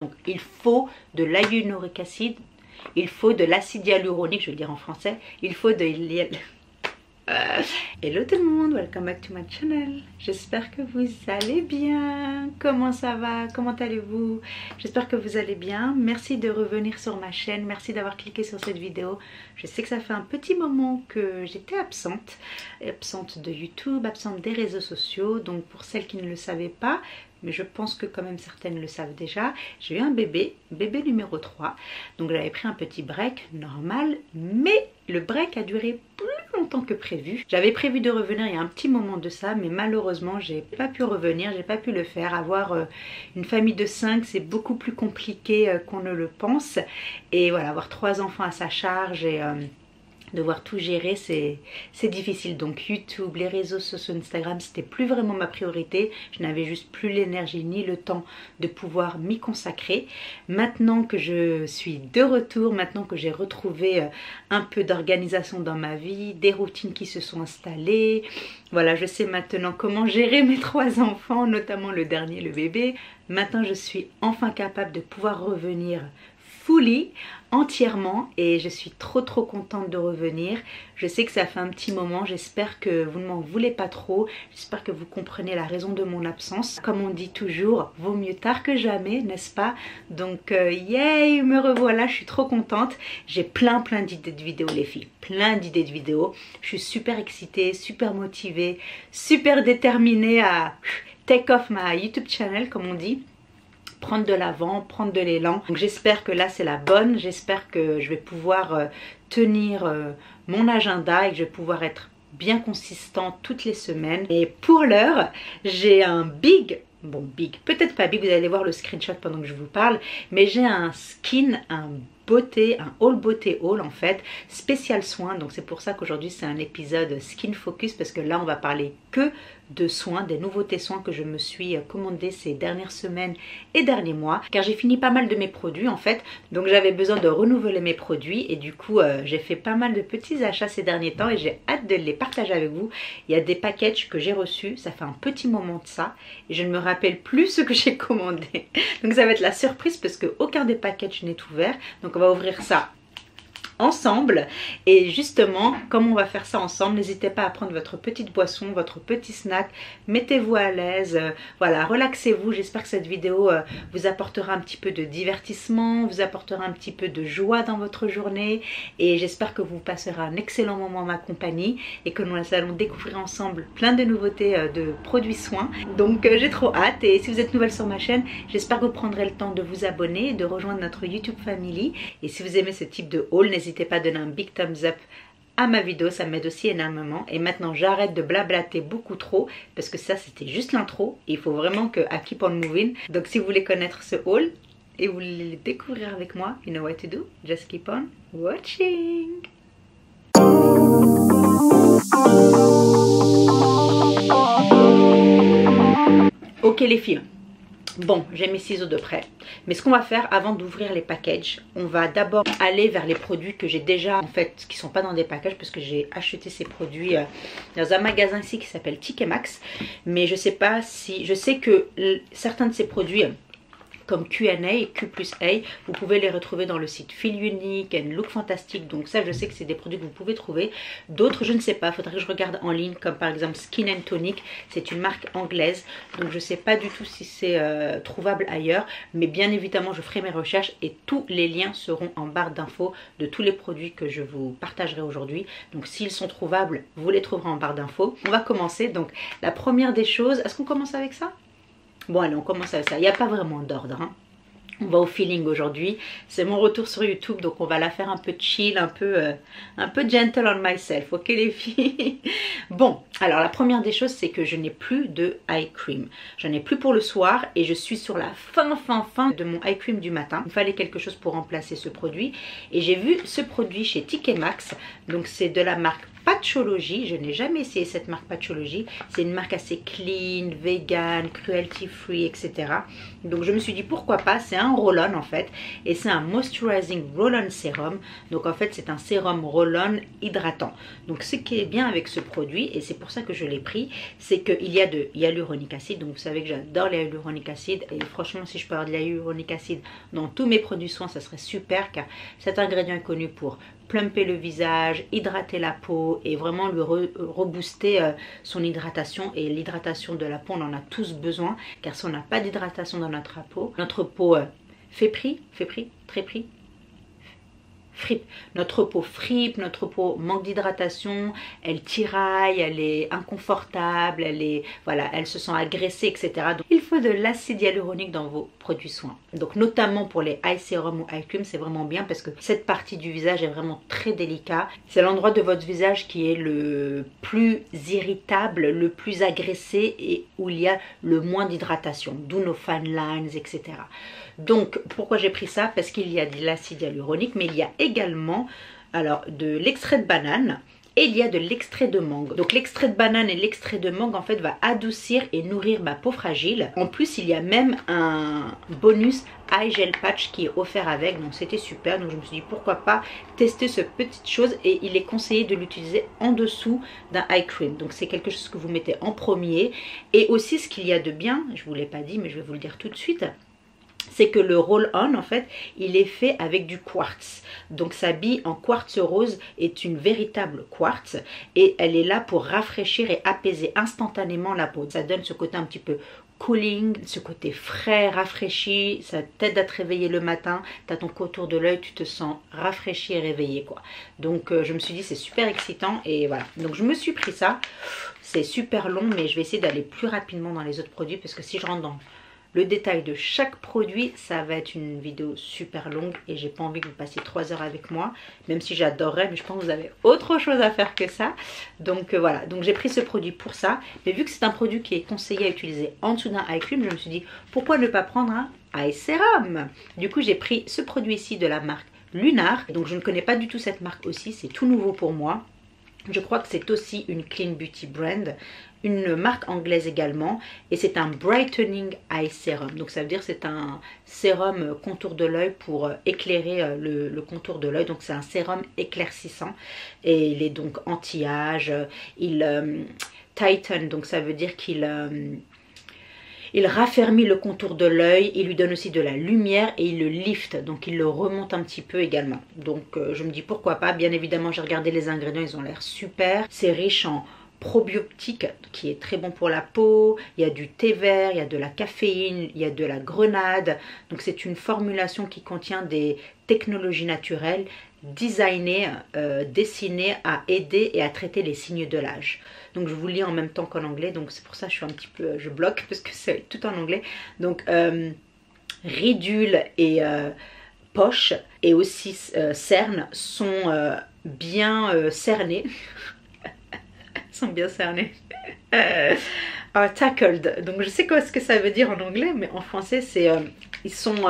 Donc il faut de l'hyaluronic acid, il faut de l'acide hyaluronique, je vais le dire en français, il faut de Hello tout le monde, welcome back to my channel. J'espère que vous allez bien. Comment ça va? Comment allez-vous? J'espère que vous allez bien. Merci de revenir sur ma chaîne, merci d'avoir cliqué sur cette vidéo. Je sais que ça fait un petit moment que j'étais absente de YouTube, absente des réseaux sociaux. Donc pour celles qui ne le savaient pas, mais je pense que quand même certaines le savent déjà, j'ai eu un bébé numéro 3. Donc j'avais pris un petit break normal, mais le break a duré plus longtemps que prévu. J'avais prévu de revenir il y a un petit moment de ça, mais malheureusement j'ai pas pu revenir, j'ai pas pu le faire. Avoir une famille de 5, c'est beaucoup plus compliqué qu'on ne le pense. Et voilà, avoir 3 enfants à sa charge et devoir tout gérer, c'est difficile. Donc YouTube, les réseaux sociaux, Instagram, c'était plus vraiment ma priorité. Je n'avais juste plus l'énergie ni le temps de pouvoir m'y consacrer. Maintenant que je suis de retour, maintenant que j'ai retrouvé un peu d'organisation dans ma vie, des routines qui se sont installées, voilà, je sais maintenant comment gérer mes 3 enfants, notamment le dernier, le bébé. Maintenant je suis enfin capable de pouvoir revenir fully, entièrement, et je suis trop contente de revenir. Je sais que ça fait un petit moment, j'espère que vous ne m'en voulez pas trop, j'espère que vous comprenez la raison de mon absence. Comme on dit toujours, vaut mieux tard que jamais, n'est-ce pas? Donc yay, me revoilà, je suis trop contente. J'ai plein d'idées de vidéos les filles, plein d'idées de vidéos. Je suis super excitée, super motivée, super déterminée à take off my YouTube channel, comme on dit. Prendre de l'avant, prendre de l'élan. Donc j'espère que là c'est la bonne, j'espère que je vais pouvoir tenir mon agenda et que je vais pouvoir être bien consistante toutes les semaines. Et pour l'heure, j'ai un big, bon big, peut-être pas big, vous allez voir le screenshot pendant que je vous parle, mais j'ai un skin, un beauté, un haul beauté haul en fait, spécial soin. Donc c'est pour ça qu'aujourd'hui c'est un épisode skin focus, parce que là on va parler que de soins, des nouveautés soins que je me suis commandé ces dernières semaines et derniers mois, car j'ai fini pas mal de mes produits en fait, donc j'avais besoin de renouveler mes produits et du coup j'ai fait pas mal de petits achats ces derniers temps et j'ai hâte de les partager avec vous. Il y a des packages que j'ai reçus, ça fait un petit moment de ça et je ne me rappelle plus ce que j'ai commandé, donc ça va être la surprise parce que aucun des packages n'est ouvert. Donc on va ouvrir ça ensemble, et justement comme on va faire ça ensemble, n'hésitez pas à prendre votre petite boisson, votre petit snack, mettez-vous à l'aise, voilà, relaxez-vous. J'espère que cette vidéo vous apportera un petit peu de divertissement, vous apportera un petit peu de joie dans votre journée, et j'espère que vous passerez un excellent moment en ma compagnie et que nous allons découvrir ensemble plein de nouveautés de produits soins. Donc j'ai trop hâte, et si vous êtes nouvelle sur ma chaîne, j'espère que vous prendrez le temps de vous abonner et de rejoindre notre YouTube Family. Et si vous aimez ce type de haul, n'hésitez pas à donner un big thumbs up à ma vidéo, ça m'aide aussi énormément. Et maintenant j'arrête de blablater beaucoup trop, parce que ça c'était juste l'intro, il faut vraiment que I keep on moving. Donc si vous voulez connaître ce haul et vous voulez le découvrir avec moi, you know what to do, just keep on watching. Ok les filles, bon, j'ai mes ciseaux de près, mais ce qu'on va faire avant d'ouvrir les packages, on va d'abord aller vers les produits que j'ai déjà, en fait, qui sont pas dans des packages, parce que j'ai acheté ces produits dans un magasin ici qui s'appelle Ticket Max, mais je sais pas si, je sais que certains de ces produits comme Q&A, Q plus A, vous pouvez les retrouver dans le site Feel Unique and Look Fantastic. Donc ça je sais que c'est des produits que vous pouvez trouver. D'autres je ne sais pas, il faudrait que je regarde en ligne, comme par exemple Skin and Tonic, c'est une marque anglaise, donc je ne sais pas du tout si c'est trouvable ailleurs, mais bien évidemment je ferai mes recherches et tous les liens seront en barre d'infos de tous les produits que je vous partagerai aujourd'hui. Donc s'ils sont trouvables, vous les trouverez en barre d'infos. On va commencer. Donc la première des choses, est-ce qu'on commence avec ça? Bon allez, on commence avec ça, il n'y a pas vraiment d'ordre, hein. On va au feeling aujourd'hui, c'est mon retour sur YouTube, donc on va la faire un peu chill, un peu gentle on myself, ok les filles? Bon, alors la première des choses, c'est que je n'ai plus de eye cream. J'en ai plus pour le soir et je suis sur la fin de mon eye cream du matin. Il me fallait quelque chose pour remplacer ce produit et j'ai vu ce produit chez Ticket Max, donc c'est de la marque Patchology. Je n'ai jamais essayé cette marque Patchology. C'est une marque assez clean, vegan, cruelty free, etc. Donc je me suis dit pourquoi pas. C'est un roll-on en fait. Et c'est un moisturizing roll-on sérum. Donc en fait c'est un sérum roll-on hydratant. Donc ce qui est bien avec ce produit, et c'est pour ça que je l'ai pris, c'est qu'il y a de hyaluronic acid. Donc vous savez que j'adore les hyaluronic acid. Et franchement si je peux avoir de l'hyaluronic acid dans tous mes produits soins, ça serait super, car cet ingrédient est connu pour plumper le visage, hydrater la peau et vraiment lui rebooster son hydratation. Et l'hydratation de la peau, on en a tous besoin, car si on n'a pas d'hydratation dans notre peau fripe. Notre peau fripe, notre peau manque d'hydratation, elle tiraille, elle est inconfortable, elle se sent agressée, etc. Donc il faut de l'acide hyaluronique dans vos produits soins. Donc notamment pour les eye serum ou eye cream, c'est vraiment bien parce que cette partie du visage est vraiment très délicat. C'est l'endroit de votre visage qui est le plus irritable, le plus agressé et où il y a le moins d'hydratation, d'où nos fine lines, etc. Donc pourquoi j'ai pris ça? Parce qu'il y a de l'acide hyaluronique, mais il y a également alors de l'extrait de banane et il y a de l'extrait de mangue. Donc l'extrait de banane et l'extrait de mangue en fait va adoucir et nourrir ma peau fragile. En plus il y a même un bonus eye gel patch qui est offert avec, donc c'était super. Donc je me suis dit pourquoi pas tester cette petite chose, et il est conseillé de l'utiliser en dessous d'un eye cream. Donc c'est quelque chose que vous mettez en premier. Et aussi ce qu'il y a de bien, je ne vous l'ai pas dit mais je vais vous le dire tout de suite, c'est que le roll-on en fait il est fait avec du quartz. Donc sa bille en quartz rose est une véritable quartz et elle est là pour rafraîchir et apaiser instantanément la peau. Ça donne ce côté un petit peu cooling, ce côté frais, rafraîchi, ça t'aide à te réveiller le matin, tu as ton contour de l'œil, tu te sens rafraîchi et réveillé quoi. Donc je me suis dit c'est super excitant et voilà. Donc je me suis pris ça, c'est super long mais je vais essayer d'aller plus rapidement dans les autres produits parce que si je rentre dans le détail de chaque produit, ça va être une vidéo super longue et j'ai pas envie que vous passiez 3 heures avec moi, même si j'adorerais, mais je pense que vous avez autre chose à faire que ça. Donc voilà, donc j'ai pris ce produit pour ça, mais vu que c'est un produit qui est conseillé à utiliser en dessous d'un eye cream, je me suis dit pourquoi ne pas prendre un eye serum. Du coup j'ai pris ce produit ici de la marque Lunar, donc je ne connais pas du tout cette marque aussi, c'est tout nouveau pour moi. Je crois que c'est aussi une clean beauty brand, une marque anglaise également, et c'est un brightening eye serum. Donc ça veut dire c'est un sérum contour de l'œil pour éclairer le contour de l'œil. Donc c'est un sérum éclaircissant et il est donc anti-âge. Il tighten, donc ça veut dire qu'il il raffermit le contour de l'œil, il lui donne aussi de la lumière et il le lift, donc il le remonte un petit peu également. Donc je me dis pourquoi pas. Bien évidemment j'ai regardé les ingrédients, ils ont l'air super. C'est riche en probiotique qui est très bon pour la peau, il y a du thé vert, il y a de la caféine, il y a de la grenade. Donc c'est une formulation qui contient des technologies naturelles designées, destinées à aider et à traiter les signes de l'âge. Donc je vous lis en même temps qu'en anglais, donc c'est pour ça que je suis un petit peu, je bloque parce que c'est tout en anglais. Donc ridule et poche et aussi cernes sont bien cernées. Sont bien cernés. Tackled. Donc je sais quoi ce que ça veut dire en anglais, mais en français c'est ils sont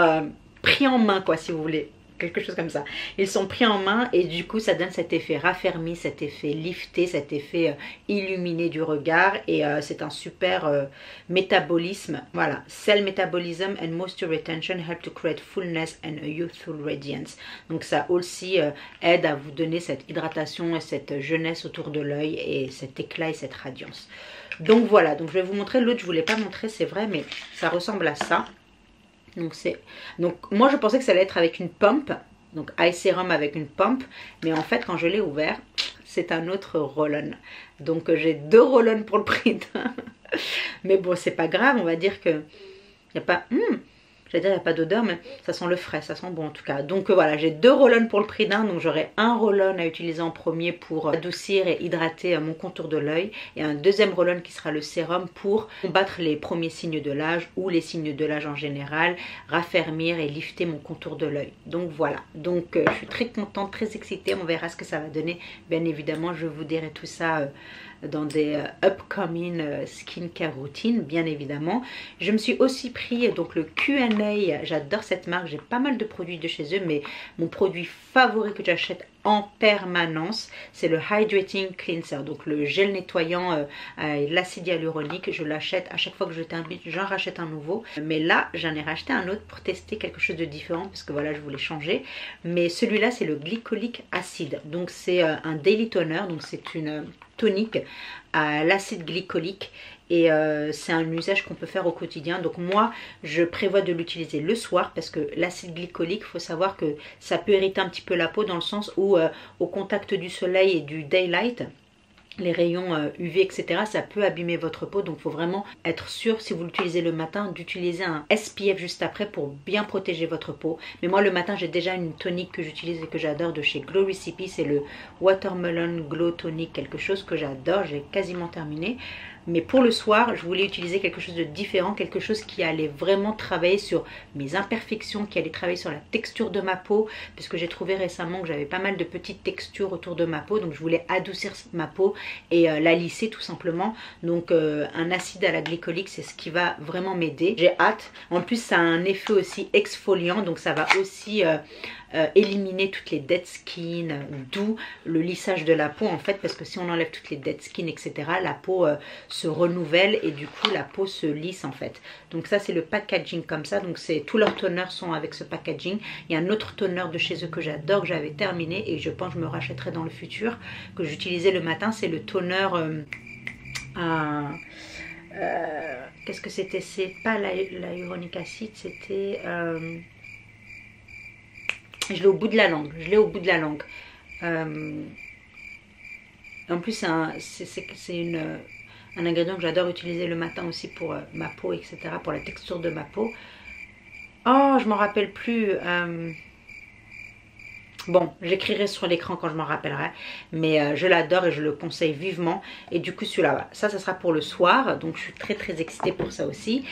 pris en main quoi, si vous voulez. Quelque chose comme ça. Ils sont pris en main et du coup ça donne cet effet raffermi, cet effet lifté, cet effet illuminé du regard et c'est un super métabolisme. Voilà. Cell metabolism and moisture retention help to create fullness and a youthful radiance. Donc ça aussi aide à vous donner cette hydratation et cette jeunesse autour de l'œil et cet éclat et cette radiance. Donc voilà, donc je vais vous montrer. L'autre je ne vous l'ai pas montré, c'est vrai, mais ça ressemble à ça. Donc moi je pensais que ça allait être avec une pump, donc eye serum avec une pump, mais en fait quand je l'ai ouvert c'est un autre roll-on. Donc j'ai 2 roll-on pour le prix d'un. Mais bon c'est pas grave, on va dire que il n'y a pas... J'allais dire il n'y a pas d'odeur, mais ça sent le frais, ça sent bon en tout cas. Donc voilà, j'ai 2 roll-on pour le prix d'un, donc j'aurai un roll-on à utiliser en premier pour adoucir et hydrater mon contour de l'œil, et un deuxième roll-on qui sera le sérum pour combattre les premiers signes de l'âge ou les signes de l'âge en général, raffermir et lifter mon contour de l'œil. Donc voilà, donc je suis très contente, très excitée, on verra ce que ça va donner. Bien évidemment, je vous dirai tout ça dans des upcoming skincare routines, bien évidemment. Je me suis aussi pris donc le Q&A Olay, j'adore cette marque, j'ai pas mal de produits de chez eux, mais mon produit favori que j'achète en permanence, c'est le Hydrating Cleanser, donc le gel nettoyant l'acide hyaluronique. Je l'achète à chaque fois que je t'invite, j'en rachète un nouveau, mais là j'en ai racheté un autre pour tester quelque chose de différent parce que voilà, je voulais changer. Mais celui-là, c'est le Glycolic Acid, donc c'est un daily toner, donc c'est une tonique à l'acide glycolique. Et c'est un usage qu'on peut faire au quotidien. Donc moi je prévois de l'utiliser le soir parce que l'acide glycolique, il faut savoir que ça peut irriter un petit peu la peau, dans le sens où au contact du soleil et du daylight, les rayons UV etc, ça peut abîmer votre peau. Donc il faut vraiment être sûr, si vous l'utilisez le matin, d'utiliser un SPF juste après pour bien protéger votre peau. Mais moi le matin j'ai déjà une tonique que j'utilise et que j'adore de chez Glow Recipe, c'est le Watermelon Glow Tonic, quelque chose que j'adore, j'ai quasiment terminé. Mais pour le soir, je voulais utiliser quelque chose de différent, quelque chose qui allait vraiment travailler sur mes imperfections, qui allait travailler sur la texture de ma peau, parce que j'ai trouvé récemment que j'avais pas mal de petites textures autour de ma peau, donc je voulais adoucir ma peau et la lisser tout simplement. Donc un acide à la glycolique, c'est ce qui va vraiment m'aider. J'ai hâte. En plus, ça a un effet aussi exfoliant, donc ça va aussi éliminer toutes les dead skin, d'où le lissage de la peau en fait, parce que si on enlève toutes les dead skin etc, la peau se renouvelle et du coup la peau se lisse en fait. Donc ça c'est le packaging comme ça, donc c'est tous leurs toners sont avec ce packaging. Il y a un autre toner de chez eux que j'adore, que j'avais terminé et je pense que je me rachèterai dans le futur, que j'utilisais le matin, c'est le toner qu'est-ce que c'était, c'est pas l'hyaluronic acid, c'était je l'ai au bout de la langue, en plus c'est un ingrédient que j'adore utiliser le matin aussi pour ma peau etc, pour la texture de ma peau. Oh, je m'en rappelle plus. Bon, j'écrirai sur l'écran quand je m'en rappellerai, mais je l'adore et je le conseille vivement. Et du coup celui-là, ça sera pour le soir, donc je suis très très excitée pour ça aussi.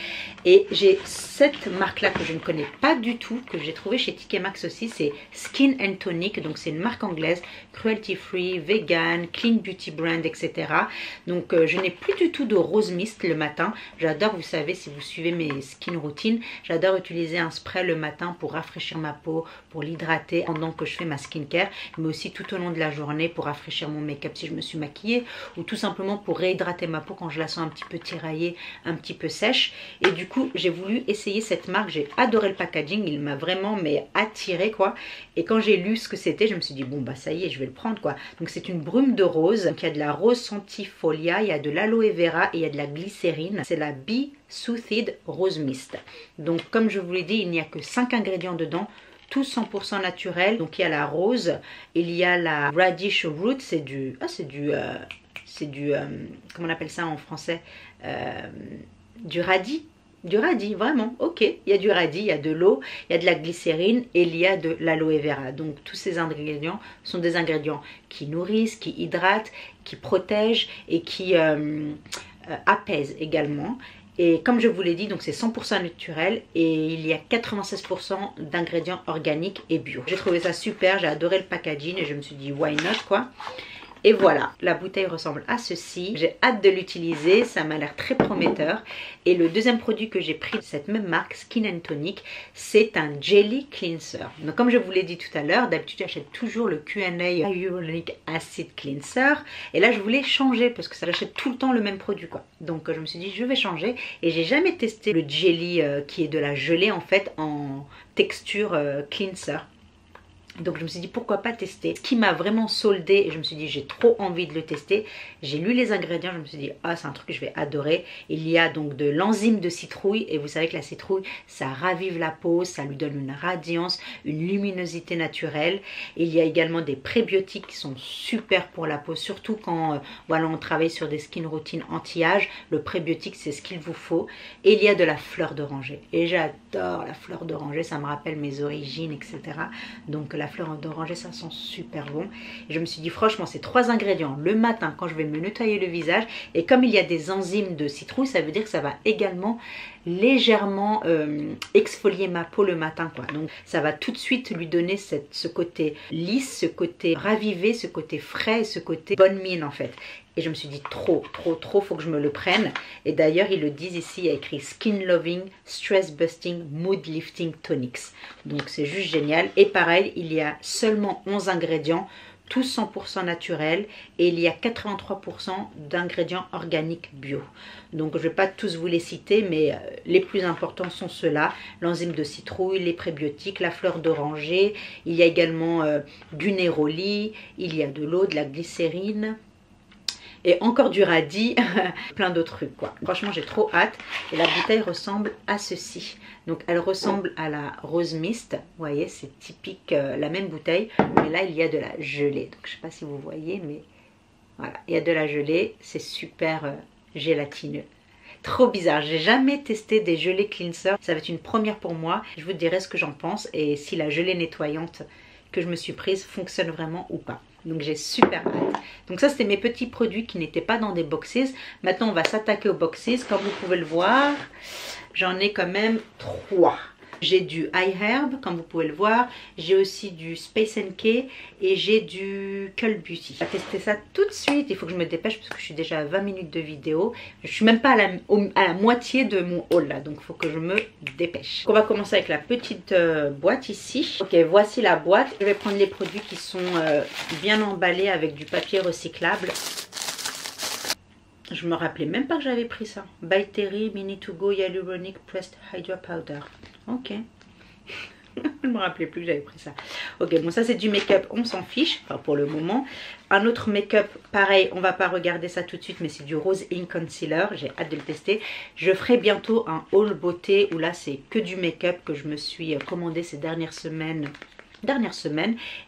Et j'ai cette marque-là que je ne connais pas du tout, que j'ai trouvé chez TK Maxx aussi, c'est Skin and Tonic, donc c'est une marque anglaise, cruelty free, vegan, clean beauty brand, etc. Donc je n'ai plus du tout de rose mist le matin. J'adore, vous savez, si vous suivez mes skin routines, j'adore utiliser un spray le matin pour rafraîchir ma peau, pour l'hydrater pendant que je fais ma skincare, mais aussi tout au long de la journée pour rafraîchir mon make-up si je me suis maquillée, ou tout simplement pour réhydrater ma peau quand je la sens un petit peu tiraillée, un petit peu sèche. Et du coup j'ai voulu essayer cette marque, j'ai adoré le packaging, il m'a vraiment attiré quoi. Et quand j'ai lu ce que c'était, je me suis dit bon bah ça y est, je vais le prendre quoi. Donc c'est une brume de rose, donc il y a de la rose centifolia, il y a de l'aloe vera et il y a de la glycérine. C'est la Be Soothed Rose Mist. Donc comme je vous l'ai dit, il n'y a que 5 ingrédients dedans, tout 100% naturel. Donc il y a la rose, il y a la radish root, c'est du comment on appelle ça en français, du radis. Du radis, vraiment, ok. Il y a du radis, il y a de l'eau, il y a de la glycérine et il y a de l'aloe vera. Donc tous ces ingrédients sont des ingrédients qui nourrissent, qui hydratent, qui protègent et qui apaisent également. Et comme je vous l'ai dit, donc c'est 100% naturel et il y a 96% d'ingrédients organiques et bio. J'ai trouvé ça super, j'ai adoré le packaging et je me suis dit why not quoi. Et voilà, la bouteille ressemble à ceci. J'ai hâte de l'utiliser, ça m'a l'air très prometteur. Et le deuxième produit que j'ai pris de cette même marque, Skin and Tonic, c'est un Jelly Cleanser. Donc comme je vous l'ai dit tout à l'heure, d'habitude j'achète toujours le Q&A Hyaluronic Acid Cleanser. Et là je voulais changer parce que ça j'achète tout le temps le même produit quoi. Donc je me suis dit je vais changer. Et j'ai jamais testé le Jelly qui est de la gelée en fait en texture cleanser. Donc je me suis dit pourquoi pas tester. Ce qui m'a vraiment soldé et je me suis dit j'ai trop envie de le tester. J'ai lu les ingrédients, je me suis dit ah c'est un truc que je vais adorer. Il y a donc de l'enzyme de citrouille et vous savez que la citrouille ça ravive la peau, ça lui donne une radiance, une luminosité naturelle. Il y a également des prébiotiques qui sont super pour la peau, surtout quand voilà on travaille sur des skin routines anti-âge. Le prébiotique c'est ce qu'il vous faut. Et il y a de la fleur d'oranger et j'adore la fleur d'oranger, ça me rappelle mes origines etc. Donc la fleur d'oranger ça sent super bon. Et je me suis dit franchement ces 3 ingrédients le matin quand je vais me nettoyer le visage, et comme il y a des enzymes de citrouille ça veut dire que ça va également légèrement exfolier ma peau le matin, quoi. Donc ça va tout de suite lui donner ce côté lisse, ce côté ravivé, ce côté frais, ce côté bonne mine en fait. Et je me suis dit trop, faut que je me le prenne. Et d'ailleurs, ils le disent ici, il y a écrit Skin Loving, Stress Busting, Mood Lifting Tonics. Donc c'est juste génial. Et pareil, il y a seulement 11 ingrédients, tous 100% naturels. Et il y a 83% d'ingrédients organiques bio. Donc je ne vais pas tous vous les citer, mais les plus importants sont ceux-là. L'enzyme de citrouille, les prébiotiques, la fleur d'oranger. Il y a également du néroli, il y a de l'eau, de la glycérine. Et encore du radis, plein d'autres trucs quoi. Franchement j'ai trop hâte. Et la bouteille ressemble à ceci. Donc elle ressemble à la Rose Mist. Vous voyez c'est typique la même bouteille. Mais là il y a de la gelée. Donc je ne sais pas si vous voyez mais voilà. Il y a de la gelée. C'est super gélatineux. Trop bizarre, j'ai jamais testé des gelées cleanser. Ça va être une première pour moi. Je vous dirai ce que j'en pense et si la gelée nettoyante que je me suis prise fonctionne vraiment ou pas. Donc j'ai super hâte. Donc ça c'était mes petits produits qui n'étaient pas dans des boxes. Maintenant on va s'attaquer aux boxes. Comme vous pouvez le voir, j'en ai quand même 3. J'ai du iHerb, comme vous pouvez le voir. J'ai aussi du Space NK et j'ai du Cult Beauty. On va tester ça tout de suite. Il faut que je me dépêche parce que je suis déjà à 20 minutes de vidéo. Je suis même pas à la moitié de mon haul là. Donc il faut que je me dépêche. On va commencer avec la petite boîte ici. Ok, voici la boîte. Je vais prendre les produits qui sont bien emballés avec du papier recyclable. Je me rappelais même pas que j'avais pris ça. By Terry Mini To Go Hyaluronic Pressed Hydra Powder. Ok. Je me rappelais plus que j'avais pris ça. Ok, bon ça c'est du make-up, on s'en fiche, enfin pour le moment. Un autre make-up, pareil, on va pas regarder ça tout de suite, mais c'est du Rose Ink Concealer. J'ai hâte de le tester. Je ferai bientôt un haul beauté où là c'est que du make-up que je me suis commandé ces dernières semaines.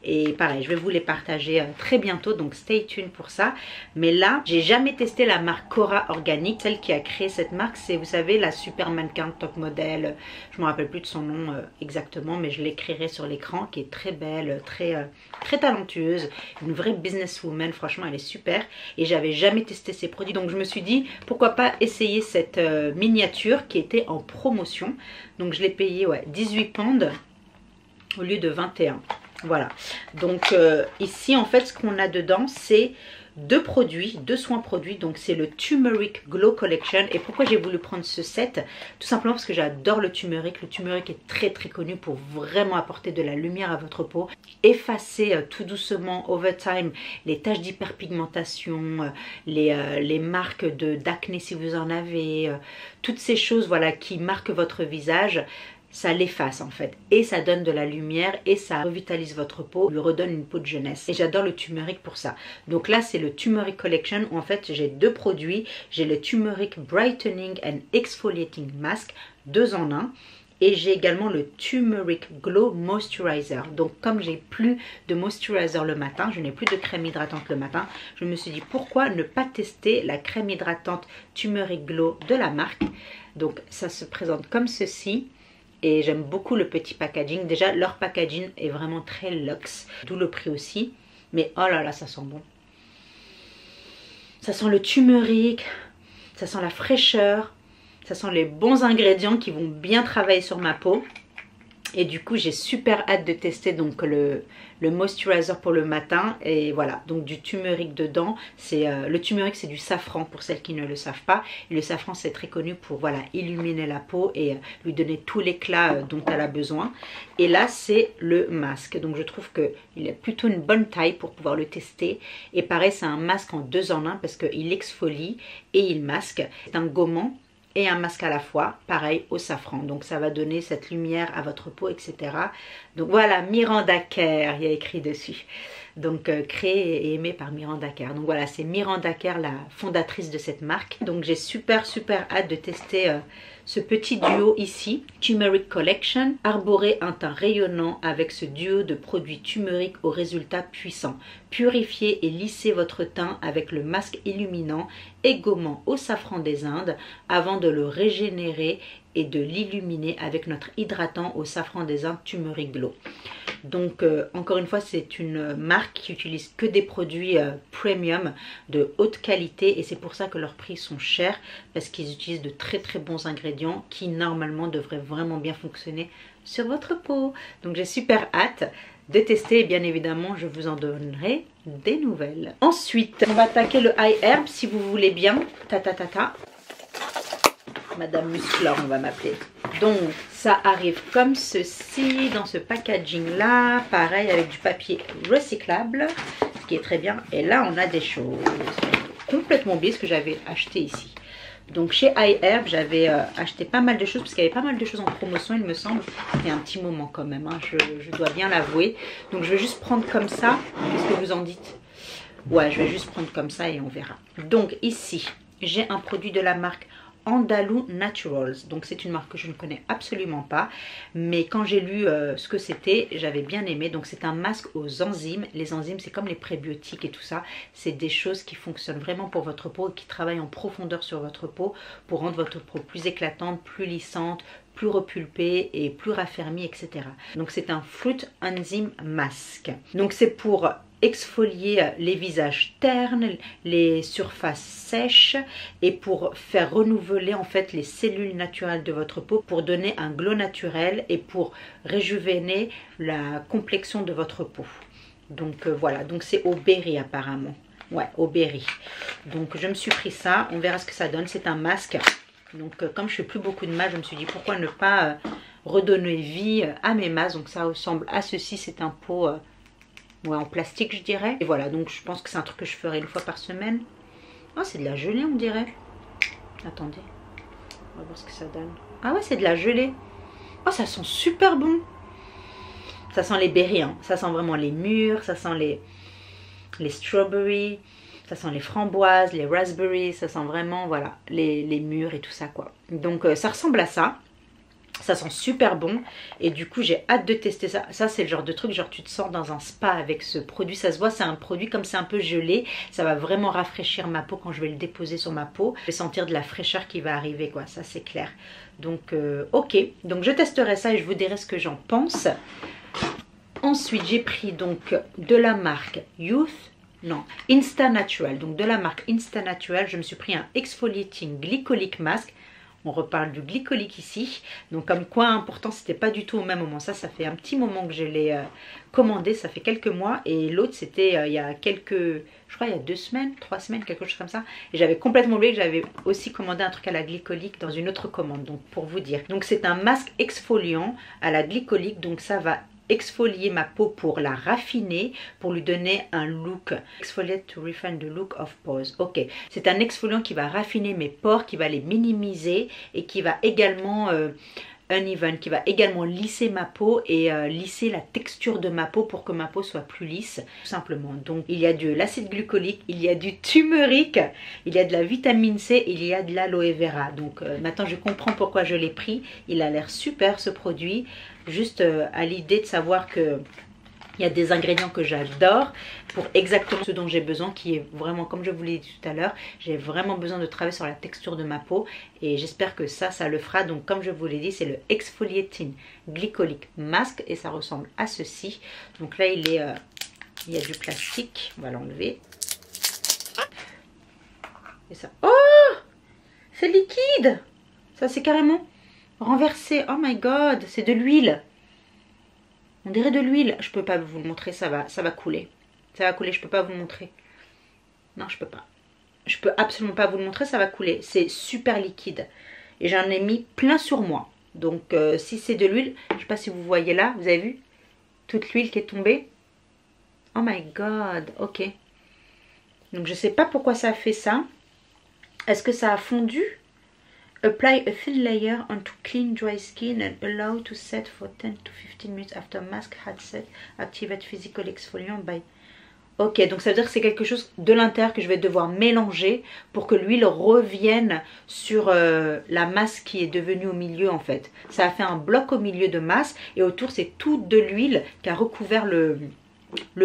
Et pareil je vais vous les partager très bientôt, donc stay tuned pour ça. Mais là j'ai jamais testé la marque Cora Organic. Celle qui a créé cette marque c'est, vous savez, la super mannequin top modèle, je me rappelle plus de son nom exactement, mais je l'écrirai sur l'écran, qui est très belle, très talentueuse, une vraie businesswoman. Franchement elle est super et j'avais jamais testé ses produits, donc je me suis dit pourquoi pas essayer cette miniature qui était en promotion. Donc je l'ai payé 18 pounds au lieu de 21. Voilà. Donc ici en fait ce qu'on a dedans c'est deux soins produits. Donc c'est le Turmeric Glow Collection. Et pourquoi j'ai voulu prendre ce set? Tout simplement parce que j'adore le turmeric. Le turmeric est très connu pour vraiment apporter de la lumière à votre peau, effacer tout doucement over time les taches d'hyperpigmentation, les marques d'acné si vous en avez, toutes ces choses voilà qui marquent votre visage. Ça l'efface en fait et ça donne de la lumière et ça revitalise votre peau, lui redonne une peau de jeunesse. Et j'adore le turmeric pour ça. Donc là c'est le Turmeric Collection où en fait j'ai deux produits. J'ai le Turmeric Brightening and Exfoliating Mask 2 en 1 et j'ai également le Turmeric Glow Moisturizer. Donc comme j'ai plus de moisturizer le matin, je n'ai plus de crème hydratante le matin, je me suis dit pourquoi ne pas tester la crème hydratante Turmeric Glow de la marque. Donc ça se présente comme ceci. Et j'aime beaucoup le petit packaging. Déjà leur packaging est vraiment très luxe, d'où le prix aussi. Mais oh là là ça sent bon. Ça sent le turmeric, ça sent la fraîcheur, ça sent les bons ingrédients qui vont bien travailler sur ma peau. Et du coup j'ai super hâte de tester donc le moisturizer pour le matin. Et voilà, donc du turmeric dedans. Le turmeric c'est du safran pour celles qui ne le savent pas. Et le safran c'est très connu pour voilà illuminer la peau et lui donner tout l'éclat dont elle a besoin. Et là c'est le masque. Donc je trouve qu'il a plutôt une bonne taille pour pouvoir le tester. Et pareil c'est un masque en 2 en 1 parce qu'il exfolie et il masque. C'est un gommant et un masque à la fois, pareil au safran. Donc ça va donner cette lumière à votre peau, etc. Donc voilà, Miranda Kerr, il y a écrit dessus. Donc créé et aimé par Miranda Kerr. Donc voilà, c'est Miranda Kerr, la fondatrice de cette marque. Donc j'ai super hâte de tester ce petit duo ici, Turmeric Collection. Arborer un teint rayonnant avec ce duo de produits turmeric aux résultats puissants. Purifiez et lissez votre teint avec le masque illuminant et gommant au safran des Indes avant de le régénérer et de l'illuminer avec notre hydratant au safran des Indes Turmeric Glow. Donc encore une fois, c'est une marque qui utilise que des produits premium de haute qualité et c'est pour ça que leurs prix sont chers parce qu'ils utilisent de très très bons ingrédients qui normalement devraient vraiment bien fonctionner sur votre peau. Donc j'ai super hâte de tester et bien évidemment je vous en donnerai des nouvelles. Ensuite, on va attaquer le Eye Herb si vous voulez bien. Madame Musclor, on va m'appeler. Donc, ça arrive comme ceci, dans ce packaging là, pareil avec du papier recyclable, ce qui est très bien. Et là, on a des choses complètement oubliées, ce que j'avais acheté ici. Donc, chez Eye Herb, j'avais acheté pas mal de choses, parce qu'il y avait pas mal de choses en promotion, il me semble. Il y a un petit moment quand même, hein, je dois bien l'avouer. Donc, je vais juste prendre comme ça. Qu'est-ce que vous en dites? Ouais, je vais juste prendre comme ça et on verra. Donc, ici, j'ai un produit de la marque Andalou Naturals, donc c'est une marque que je ne connais absolument pas, mais quand j'ai lu ce que c'était, j'avais bien aimé. Donc c'est un masque aux enzymes. Les enzymes, c'est comme les prébiotiques et tout ça, c'est des choses qui fonctionnent vraiment pour votre peau et qui travaillent en profondeur sur votre peau pour rendre votre peau plus éclatante, plus lissante, plus repulpée et plus raffermie, etc. Donc c'est un Fruit Enzyme Mask. Donc c'est pour exfolier les visages ternes, les surfaces sèches et pour faire renouveler en fait les cellules naturelles de votre peau pour donner un glow naturel et pour réjuvéner la complexion de votre peau. Donc voilà, donc c'est au berry apparemment. Ouais, au berry. Donc je me suis pris ça, on verra ce que ça donne. C'est un masque. Donc comme je fais plus beaucoup de masques, je me suis dit pourquoi ne pas redonner vie à mes masques. Donc ça ressemble à ceci, c'est un pot ouais, en plastique je dirais. Et voilà, donc je pense que c'est un truc que je ferai une fois par semaine. Oh, c'est de la gelée on dirait. Attendez, on va voir ce que ça donne. Ah ouais, c'est de la gelée. Oh, ça sent super bon. Ça sent les berries, hein. Ça sent vraiment les mûres, ça sent les strawberries, ça sent les framboises, les raspberries, ça sent vraiment, voilà, les mûres et tout ça, quoi. Donc, ça ressemble à ça. Ça sent super bon et du coup j'ai hâte de tester ça. Ça c'est le genre de truc, genre tu te sens dans un spa avec ce produit. Ça se voit, c'est un produit comme c'est un peu gelé. Ça va vraiment rafraîchir ma peau quand je vais le déposer sur ma peau. Je vais sentir de la fraîcheur qui va arriver, quoi, ça c'est clair. Donc ok, donc je testerai ça et je vous dirai ce que j'en pense. Ensuite j'ai pris donc de la marque Insta Natural. Donc de la marque Insta Natural, je me suis pris un Exfoliating Glycolic Mask. On reparle du glycolique ici. Donc comme quoi, hein, pourtant c'était pas du tout au même moment. Ça fait un petit moment que je l'ai commandé. Ça fait quelques mois. Et l'autre c'était il y a quelques, je crois il y a 2 semaines, 3 semaines, quelque chose comme ça. Et j'avais complètement oublié que j'avais aussi commandé un truc à la glycolique dans une autre commande. Donc pour vous dire. Donc c'est un masque exfoliant à la glycolique. Donc ça va exfolier ma peau pour la raffiner, pour lui donner un look. Exfoliate to refine the look of pores. Ok, c'est un exfoliant qui va raffiner mes pores, qui va les minimiser et qui va également uneven, qui va également lisser ma peau et lisser la texture de ma peau pour que ma peau soit plus lisse, tout simplement. Donc il y a de l'acide glycolique, il y a du turmeric, il y a de la vitamine C, il y a de l'aloe vera. Donc maintenant je comprends pourquoi je l'ai pris. Il a l'air super ce produit. Juste à l'idée de savoir que il y a des ingrédients que j'adore pour exactement ce dont j'ai besoin, qui est vraiment, comme je vous l'ai dit tout à l'heure, j'ai vraiment besoin de travailler sur la texture de ma peau et j'espère que ça le fera. Donc comme je vous l'ai dit, c'est le Exfoliating Glycolic Mask et ça ressemble à ceci. Donc là il y a du plastique, on va l'enlever. Et ça, oh, c'est liquide. Ça c'est carrément renversé. Oh my god, c'est de l'huile. On dirait de l'huile. Je peux pas vous le montrer, ça va couler. Ça va couler, je peux pas vous le montrer. Non, je peux pas. Je peux absolument pas vous le montrer, ça va couler. C'est super liquide. Et j'en ai mis plein sur moi. Donc si c'est de l'huile, je sais pas si vous voyez là, vous avez vu toute l'huile qui est tombée. Oh my god, ok. Donc je sais pas pourquoi ça a fait ça. Est-ce que ça a fondu? Apply a thin layer onto clean dry skin and allow to set for 10 to 15 minutes after mask had set. Activate physical exfoliant by... Ok, donc ça veut dire que c'est quelque chose de l'intérieur que je vais devoir mélanger pour que l'huile revienne sur la masse qui est devenue au milieu en fait. Ça a fait un bloc au milieu de masse et autour c'est tout de l'huile qui a recouvert le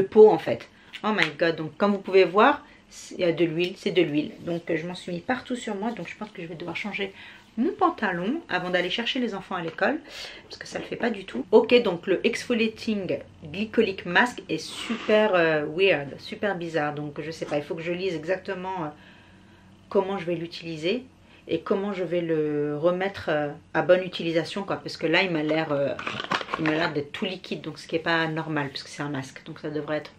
pot en fait. Oh my god, donc comme vous pouvez voir, il y a de l'huile, c'est de l'huile. Donc je m'en suis mis partout sur moi, donc je pense que je vais devoir changer mon pantalon avant d'aller chercher les enfants à l'école, parce que ça le fait pas du tout. Ok, donc le Exfoliating Glycolic Mask est super weird, super bizarre. Donc je sais pas, il faut que je lise exactement comment je vais l'utiliser et comment je vais le remettre à bonne utilisation, quoi, parce que là il m'a l'air d'être tout liquide, donc ce qui est pas normal puisque c'est un masque, donc ça devrait être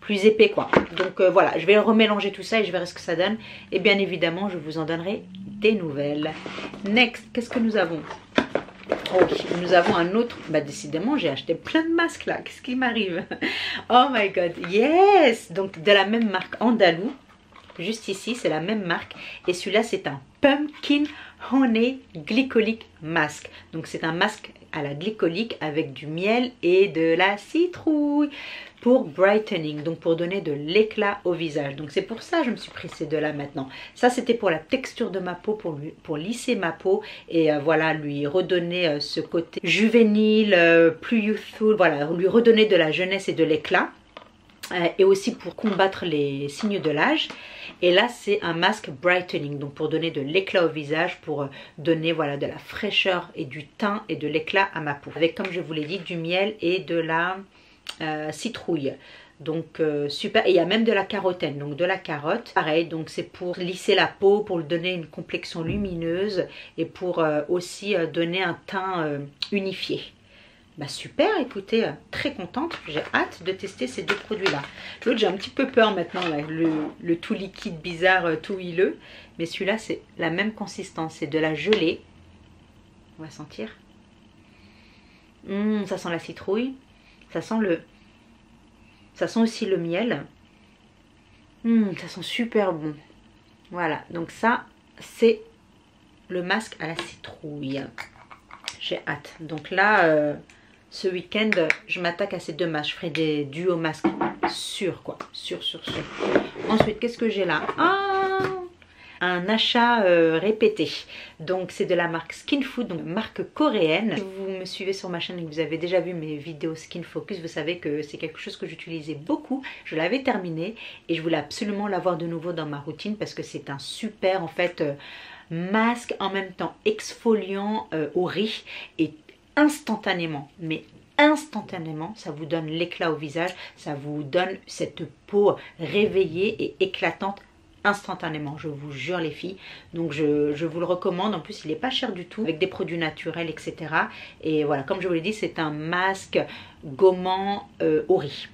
plus épais, quoi. Donc voilà, je vais remélanger tout ça et je verrai ce que ça donne, et bien évidemment je vous en donnerai des nouvelles. Next, qu'est-ce que nous avons? Oh, nous avons un autre, bah décidément j'ai acheté plein de masques là, qu'est-ce qui m'arrive? Oh my god, yes, donc de la même marque Andalou. Juste ici, c'est la même marque. Et celui-là, c'est un Pumpkin Honey Glycolic Mask. Donc, c'est un masque à la glycolique avec du miel et de la citrouille pour brightening. Donc, pour donner de l'éclat au visage. Donc, c'est pour ça que je me suis pris ces deux-là maintenant. Ça, c'était pour la texture de ma peau, pour lisser ma peau. Et voilà, lui redonner ce côté juvénile, plus youthful. Voilà, lui redonner de la jeunesse et de l'éclat. Et aussi pour combattre les signes de l'âge. Et là c'est un masque brightening, donc pour donner de l'éclat au visage, pour donner voilà de la fraîcheur et du teint et de l'éclat à ma peau, avec, comme je vous l'ai dit, du miel et de la citrouille. Donc super, et il y a même de la carotène, donc de la carotte, pareil, donc c'est pour lisser la peau, pour lui donner une complexion lumineuse et pour aussi donner un teint unifié. Bah super, écoutez, très contente, j'ai hâte de tester ces deux produits là. L'autre j'ai un petit peu peur maintenant, là, le tout liquide bizarre, tout huileux, mais celui-là c'est la même consistance, c'est de la gelée. On va sentir. Ça sent la citrouille, ça sent aussi le miel. Ça sent super bon. Voilà, donc ça c'est le masque à la citrouille. J'ai hâte. Donc là, ce week-end, je m'attaque à ces deux masques. Je ferai des duos masques. Sûr, quoi. Sûr. Ensuite, qu'est-ce que j'ai là? Un achat répété. Donc, c'est de la marque Skin Food, donc marque coréenne. Si vous me suivez sur ma chaîne et que vous avez déjà vu mes vidéos Skin Focus, vous savez que c'est quelque chose que j'utilisais beaucoup. Je l'avais terminé et je voulais absolument l'avoir de nouveau dans ma routine parce que c'est un super, en fait, masque en même temps exfoliant au riz et instantanément, mais instantanément, ça vous donne l'éclat au visage, ça vous donne cette peau réveillée et éclatante instantanément, je vous jure les filles. Donc je vous le recommande, en plus il n'est pas cher du tout, avec des produits naturels, etc. Et voilà, comme je vous l'ai dit, c'est un masque gommant au riz.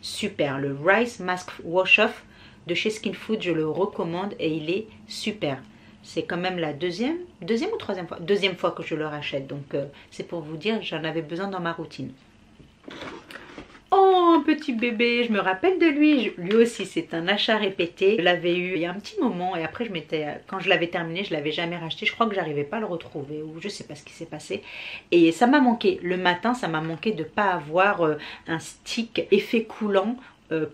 Super, le Rice Mask Wash Off de chez Skin Food, je le recommande et il est super. C'est quand même la deuxième ou troisième fois? Deuxième fois que je le rachète. Donc c'est pour vous dire, j'en avais besoin dans ma routine. Oh, un petit bébé, je me rappelle de lui. Lui aussi, c'est un achat répété. Je l'avais eu il y a un petit moment et après, quand je l'avais terminé, je ne l'avais jamais racheté. Je crois que j'arrivais pas à le retrouver ou je sais pas ce qui s'est passé. Et ça m'a manqué. Le matin, ça m'a manqué de ne pas avoir un stick effet coulant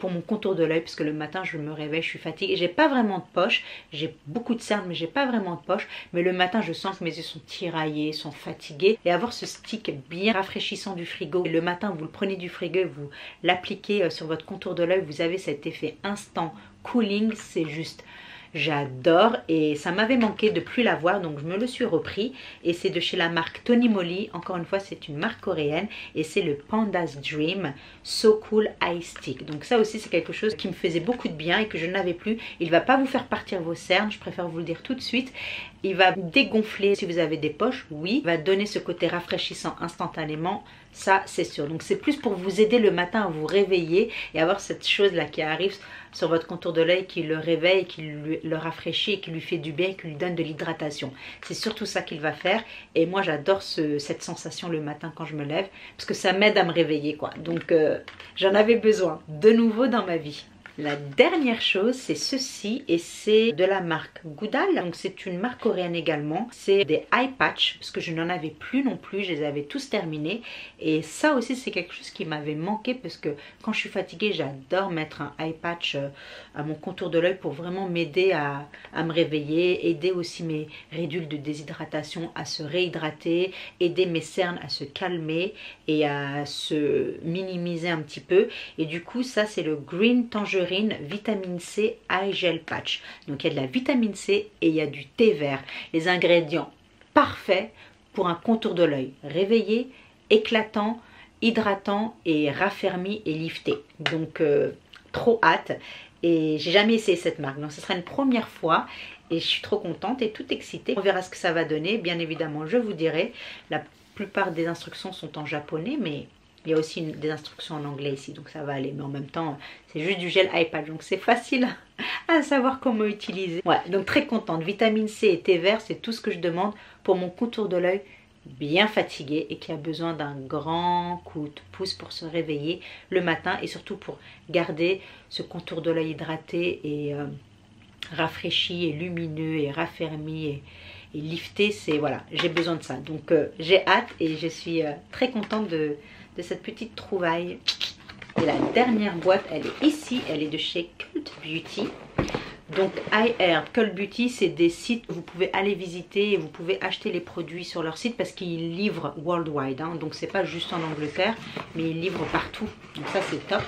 pour mon contour de l'œil, parce que le matin je me réveille, je suis fatiguée, j'ai pas vraiment de poche, j'ai beaucoup de cernes mais j'ai pas vraiment de poche, mais le matin je sens que mes yeux sont tiraillés, sont fatigués, et avoir ce stick bien rafraîchissant du frigo, et le matin vous le prenez du frigo, vous l'appliquez sur votre contour de l'œil, vous avez cet effet instant cooling, c'est juste... J'adore et ça m'avait manqué de plus l'avoir, donc je me le suis repris et c'est de chez la marque Tony Moly. Encore une fois, c'est une marque coréenne et c'est le Panda's Dream So Cool Eye Stick. Donc ça aussi c'est quelque chose qui me faisait beaucoup de bien et que je n'avais plus. Il va pas vous faire partir vos cernes, je préfère vous le dire tout de suite. Il va dégonfler si vous avez des poches, oui. Il va donner ce côté rafraîchissant instantanément, ça c'est sûr. Donc c'est plus pour vous aider le matin à vous réveiller et avoir cette chose là qui arrive sur votre contour de l'œil, qui le réveille, qui le rafraîchit et qui lui fait du bien, qui lui donne de l'hydratation. C'est surtout ça qu'il va faire et moi j'adore cette sensation le matin quand je me lève parce que ça m'aide à me réveiller, quoi. Donc j'en avais besoin de nouveau dans ma vie. La dernière chose, c'est ceci et c'est de la marque Goudal. Donc c'est une marque coréenne également. C'est des eye patch parce que je n'en avais plus non plus. Je les avais tous terminés. Et ça aussi c'est quelque chose qui m'avait manqué parce que quand je suis fatiguée, j'adore mettre un eye patch à mon contour de l'œil pour vraiment m'aider à me réveiller, aider aussi mes ridules de déshydratation à se réhydrater, aider mes cernes à se calmer et à se minimiser un petit peu. Et du coup ça c'est le Green Tangerine Green Vitamine C Eye Gel Patch. Donc il y a de la vitamine C et il y a du thé vert. Les ingrédients parfaits pour un contour de l'œil réveillé, éclatant, hydratant et raffermi et lifté. Donc trop hâte. Et j'ai jamais essayé cette marque, donc ce sera une première fois et je suis trop contente et toute excitée. On verra ce que ça va donner, bien évidemment je vous dirai. La plupart des instructions sont en japonais, mais il y a aussi des instructions en anglais ici, donc ça va aller. Mais en même temps, c'est juste du gel iPad, donc c'est facile à savoir comment utiliser. Ouais, donc très contente. Vitamine C et thé vert, c'est tout ce que je demande pour mon contour de l'œil bien fatigué et qui a besoin d'un grand coup de pouce pour se réveiller le matin et surtout pour garder ce contour de l'œil hydraté et rafraîchi et lumineux et raffermi et lifté. C'est voilà, j'ai besoin de ça, donc j'ai hâte et je suis très contente de cette petite trouvaille. Et la dernière boîte, elle est ici, elle est de chez Cult Beauty. Donc iHerb, Cult Beauty, c'est des sites que vous pouvez aller visiter et vous pouvez acheter les produits sur leur site parce qu'ils livrent worldwide, hein. Donc c'est pas juste en Angleterre, mais ils livrent partout. Donc ça c'est top.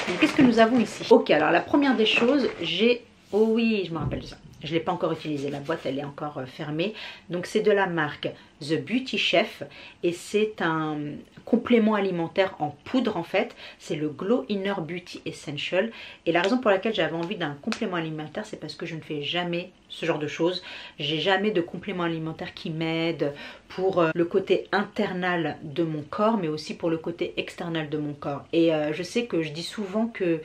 Donc qu'est-ce que nous avons ici? Ok, alors la première des choses, j'ai... Oh oui, je me rappelle de ça. Je ne l'ai pas encore utilisé, la boîte elle est encore fermée. Donc c'est de la marque The Beauty Chef et c'est un complément alimentaire en poudre en fait. C'est le Glow Inner Beauty Essential. Et la raison pour laquelle j'avais envie d'un complément alimentaire, c'est parce que je ne fais jamais ce genre de choses. J'ai jamais de complément alimentaire qui m'aide pour le côté internal de mon corps, mais aussi pour le côté external de mon corps. Et je sais que je dis souvent que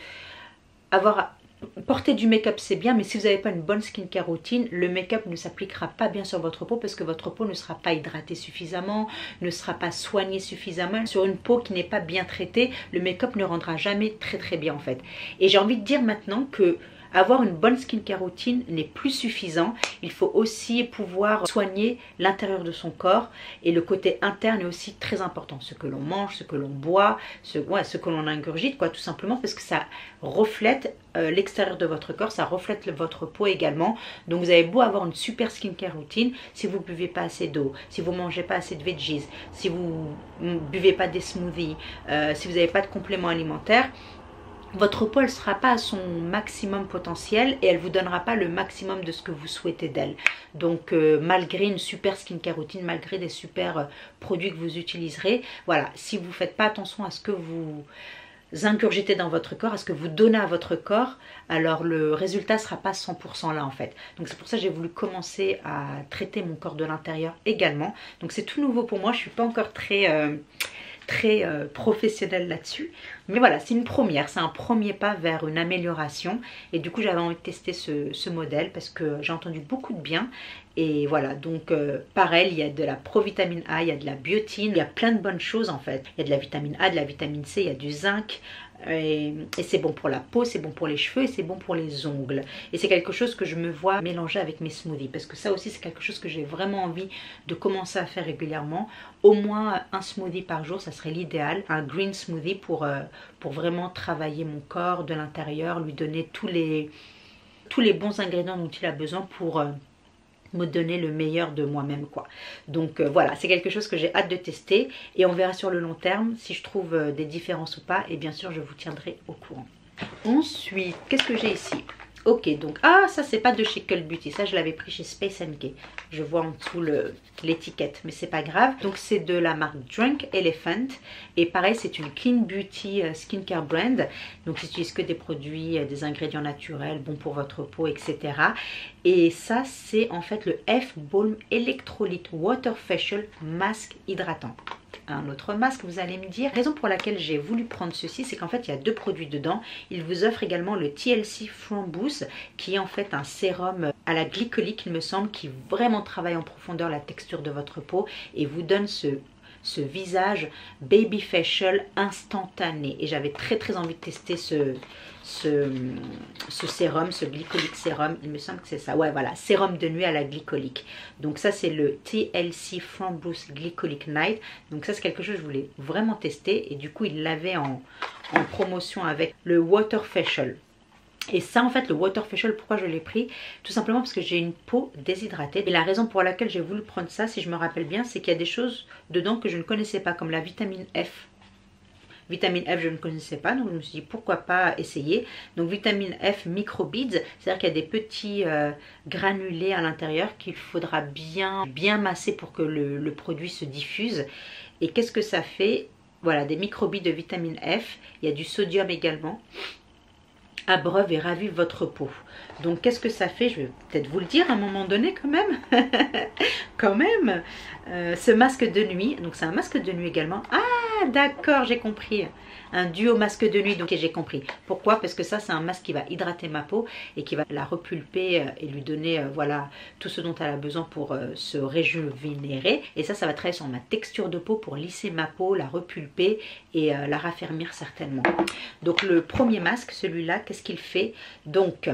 porter du make-up c'est bien, mais si vous n'avez pas une bonne skincare routine, le make-up ne s'appliquera pas bien sur votre peau parce que votre peau ne sera pas hydratée suffisamment, ne sera pas soignée suffisamment. Sur une peau qui n'est pas bien traitée, le make-up ne rendra jamais très bien en fait. Et j'ai envie de dire maintenant que avoir une bonne skincare routine n'est plus suffisant. Il faut aussi pouvoir soigner l'intérieur de son corps et le côté interne est aussi très important. Ce que l'on mange, ce que l'on boit, ce que l'on ingurgite, quoi, tout simplement parce que ça reflète l'extérieur de votre corps, ça reflète votre peau également. Donc vous avez beau avoir une super skincare routine, si vous ne buvez pas assez d'eau, si vous ne mangez pas assez de veggies, si vous ne buvez pas des smoothies, si vous n'avez pas de compléments alimentaires, votre peau ne sera pas à son maximum potentiel et elle ne vous donnera pas le maximum de ce que vous souhaitez d'elle. Donc malgré une super skincare routine, malgré des super produits que vous utiliserez, voilà, si vous ne faites pas attention à ce que vous ingurgitez dans votre corps, à ce que vous donnez à votre corps, alors le résultat ne sera pas 100% là en fait. Donc c'est pour ça que j'ai voulu commencer à traiter mon corps de l'intérieur également. Donc c'est tout nouveau pour moi, je ne suis pas encore très professionnelle là-dessus, mais voilà, c'est une première, c'est un premier pas vers une amélioration et du coup j'avais envie de tester ce modèle parce que j'ai entendu beaucoup de bien. Et voilà, donc pareil, il y a de la provitamine A, il y a de la biotine, il y a plein de bonnes choses en fait. Il y a de la vitamine A, de la vitamine C, il y a du zinc. Et c'est bon pour la peau, c'est bon pour les cheveux et c'est bon pour les ongles. Et c'est quelque chose que je me vois mélanger avec mes smoothies. Parce que ça aussi c'est quelque chose que j'ai vraiment envie de commencer à faire régulièrement. Au moins un smoothie par jour, ça serait l'idéal. Un green smoothie pour vraiment travailler mon corps de l'intérieur, lui donner tous les bons ingrédients dont il a besoin pour me donner le meilleur de moi-même quoi. Donc voilà, c'est quelque chose que j'ai hâte de tester et on verra sur le long terme si je trouve des différences ou pas et bien sûr je vous tiendrai au courant. Ensuite, qu'est-ce que j'ai ici? Ok, donc, ça c'est pas de chez Cult Beauty, ça je l'avais pris chez Space NK. Je vois en dessous l'étiquette, mais c'est pas grave. Donc c'est de la marque Drunk Elephant. Et pareil, c'est une Clean Beauty skincare brand. Donc ils n'utilisent que des produits, des ingrédients naturels, bons pour votre peau, etc. Et ça c'est en fait le F-Balm Electrolyte Water Facial Mask Hydratant. Un autre masque, vous allez me dire. La raison pour laquelle j'ai voulu prendre ceci, c'est qu'en fait il y a deux produits dedans. Il vous offre également le TLC Framboos qui est en fait un sérum à la glycolique il me semble, qui vraiment travaille en profondeur la texture de votre peau et vous donne ce visage baby facial instantané. Et j'avais très envie de tester ce sérum, ce glycolique sérum, il me semble que c'est ça, ouais voilà, sérum de nuit à la glycolique. Donc ça c'est le TLC Framboos Glycolic Night. Donc ça c'est quelque chose que je voulais vraiment tester et du coup il l'avait en promotion avec le Water Facial. Et ça en fait le Water Facial, pourquoi je l'ai pris? Tout simplement parce que j'ai une peau déshydratée. Et la raison pour laquelle j'ai voulu prendre ça, si je me rappelle bien, c'est qu'il y a des choses dedans que je ne connaissais pas, comme la vitamine F. Vitamine F, je ne connaissais pas, donc je me suis dit pourquoi pas essayer. Donc vitamine F microbeads, c'est-à-dire qu'il y a des petits granulés à l'intérieur qu'il faudra bien masser pour que le produit se diffuse. Et qu'est-ce que ça fait? Voilà, des microbeads de vitamine F, il y a du sodium également. Abreuve et ravive votre peau. Donc qu'est-ce que ça fait? Je vais peut-être vous le dire à un moment donné quand même. Quand même. Ce masque de nuit, donc c'est un masque de nuit également. Ah d'accord, j'ai compris. Un duo masque de nuit, donc j'ai compris. Pourquoi? Parce que ça c'est un masque qui va hydrater ma peau et qui va la repulper et lui donner voilà tout ce dont elle a besoin pour se régénérer. Et ça va travailler sur ma texture de peau pour lisser ma peau, la repulper et la raffermir certainement. Donc le premier masque, celui-là, qu'est-ce qu'il fait? Donc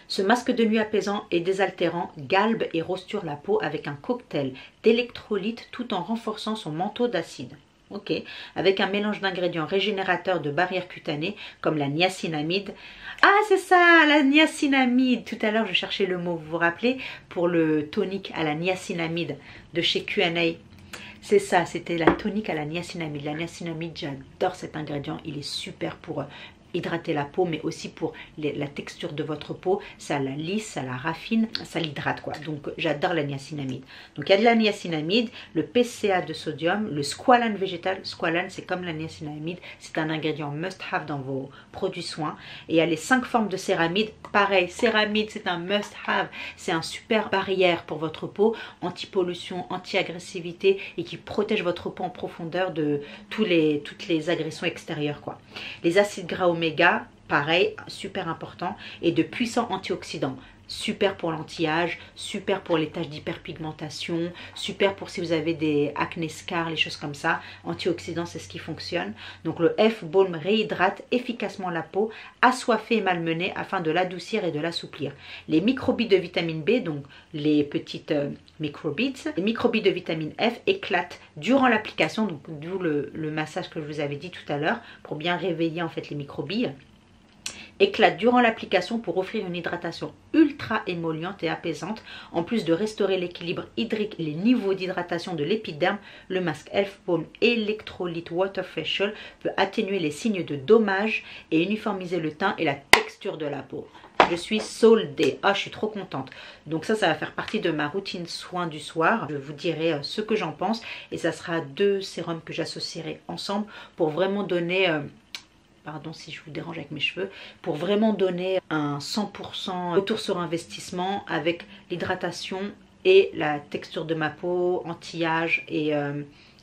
ce masque de nuit apaisant et désaltérant galbe et rosture la peau avec un cocktail d'électrolytes tout en renforçant son manteau d'acide. Ok, avec un mélange d'ingrédients régénérateurs de barrière cutanée comme la niacinamide. Ah c'est ça, la niacinamide. Tout à l'heure je cherchais le mot, vous vous rappelez, pour le tonique à la niacinamide de chez Q&A. C'est ça, c'était la tonique à la niacinamide. La niacinamide, j'adore cet ingrédient, il est super pour hydrater la peau, mais aussi pour la texture de votre peau. Ça la lisse, ça la raffine, ça l'hydrate quoi. Donc j'adore la niacinamide. Donc il y a de la niacinamide, le PCA de sodium, le squalane végétal. Squalane c'est comme la niacinamide, c'est un ingrédient must have dans vos produits soins. Et il y a les 5 formes de céramide. Pareil, céramide c'est un must have, c'est un super barrière pour votre peau, anti-pollution, anti-agressivité et qui protège votre peau en profondeur de toutes les agressions extérieures quoi. Les acides gras oméga, pareil, super important, et de puissants antioxydants. Super pour l'anti-âge, super pour les taches d'hyperpigmentation, super pour si vous avez des acné scars, les choses comme ça. Antioxydants, c'est ce qui fonctionne. Donc le F-Balm réhydrate efficacement la peau, assoiffée et malmenée afin de l'adoucir et de l'assouplir. Les microbeads de vitamine B, donc les petites microbeads, les microbeads de vitamine F éclatent durant l'application, donc d'où le massage que je vous avais dit tout à l'heure, pour bien réveiller en fait les microbilles. Éclate durant l'application pour offrir une hydratation ultra émolliente et apaisante. En plus de restaurer l'équilibre hydrique et les niveaux d'hydratation de l'épiderme, le masque F-Balm Electrolyte Water Facial peut atténuer les signes de dommage et uniformiser le teint et la texture de la peau. Je suis soldée. Ah, je suis trop contente. Donc ça va faire partie de ma routine soin du soir. Je vous dirai ce que j'en pense et ça sera 2 sérums que j'associerai ensemble pour vraiment donner... pardon si je vous dérange avec mes cheveux, pour vraiment donner un 100% retour sur investissement avec l'hydratation et la texture de ma peau, anti-âge et